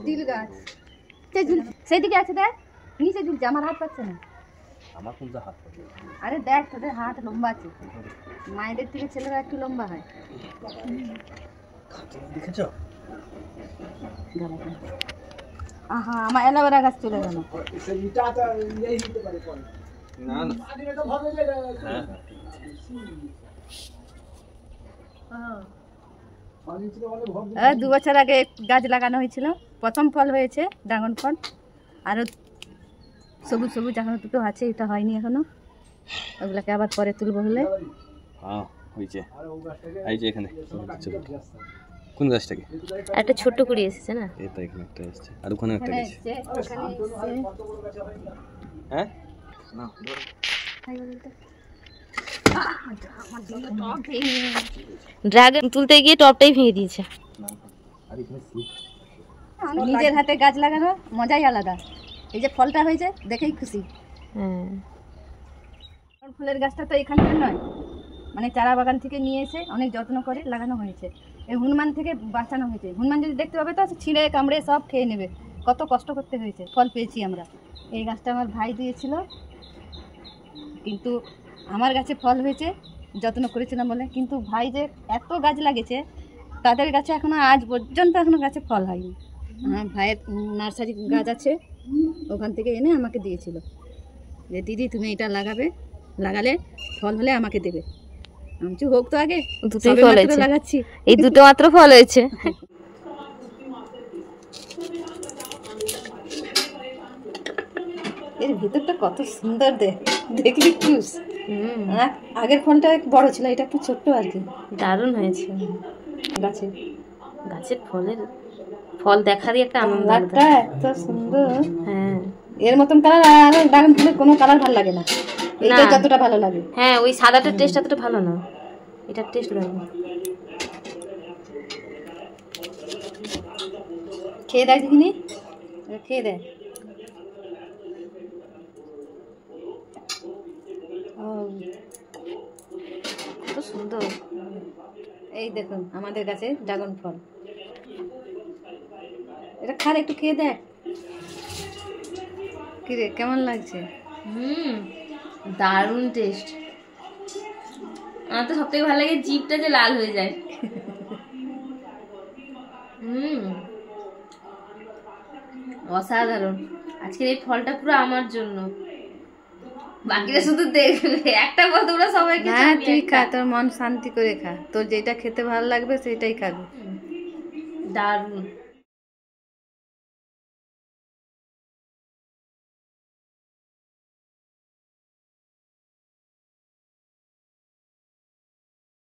তিল গাছ সেইদিকে আছে, দেখ নিচে ঝুলছে, আমার হাত পাচ্ছে না। আমার কোনটা হাত পাচ্ছে? আরে দেখ তোদের হাত লম্বা আছে, মায়েদের থেকে ছেলেরা একটু লম্বা হয়। দেখেছো? আহা আমার অ্যালোভেরা গাছ চলে গেল। না 2 বছর আগে গাছ লাগানো হয়েছিল, প্রথম ফল হয়েছে ড্রাগন ফল, আরও সবুজ সবুজ এখনো দুটো আছে, এটা হয়নি এখনো, ওগুলাকে আবার পরে তুলবো হলে। হ্যাঁ হয়েছে, এই যে এখানে কোন গাছটাকে একটা ছোট করে এসেছে না, এই তো এখানে একটা এসেছে, আর ওখানে একটা গেছে। হ্যাঁ না ড্রাগন তুলতে গিয়ে টপটাই ভেঙে দিয়েছে। নিজের হাতে গাছ লাগানো মজাই আলাদা, এই যে ফলটা হয়েছে দেখেই খুশি। ফুলের গাছটা তো এখানকার নয়, মানে চারা বাগান থেকে নিয়ে এসে অনেক যত্ন করে লাগানো হয়েছে, এই হনুমান থেকে বাঁচানো হয়েছে। হনুমান যদি দেখতে পাবে তো ছিঁড়ে কামড়ে সব খেয়ে নেবে, কত কষ্ট করতে হয়েছে, ফল পেয়েছি আমরা। এই গাছটা আমার ভাই দিয়েছিল, কিন্তু আমার গাছে ফল হয়েছে যত্ন করেছিলাম বলে, কিন্তু ভাই যে এত গাছ লাগিয়েছে তাদের গাছে এখনো আজ পর্যন্ত এখনো গাছে ফল হয়নি। আমার ভাইয়ের নার্সারি গাছ আছে, ওখান থেকে এনে আমাকে দিয়েছিল যে দিদি তুমি এটা লাগাবে, লাগালে ফল হলে আমাকে দেবে। আমি হোক তো আগে, দুটোই ফল হয়েছে, লাগাচ্ছি এই দুটো মাত্র ফল হয়েছে। এর ভিতরটা কত সুন্দর, দেখলি খুশ। আগের ফলটা বড় ছিল, এটা একটু ছোট্ট আর কি, দারুণ হয়েছে। গাছের ফল দেখারই একটা আনন্দ, এত সুন্দর। হ্যাঁ এর মতন কালার আর ড্রাগন ফুলের কোনো কালার ভালো লাগে না, এটা যতটা ভালো লাগে। হ্যাঁ ওই সাদাটার টেস্ট এতটা ভালো না, এটার টেস্ট দারুণ। খেয়ে দেখ দেখিনি, খেয়ে দেখ। কত সুন্দর। এই দেখুন আমাদের কাছে ড্রাগন ফল, এটা খার একটু খেয়ে দেখ কি রে কেমন লাগছে। দারুণ টেস্ট। আমার তো সবথেকে ভালো লাগে জিভটা যে লাল হয়ে যায়। অসাধারণ। আজকের এই ফলটা পুরো আমার জন্য, বাকিরা শুধু দেখবে। একটা ফল তোমরা সবাই খেয়ে, হ্যাঁ তুই খা, তোর মন শান্তি করে খা, তোর যেটা খেতে ভালো লাগবে সেটাই খাবি। দারুণ।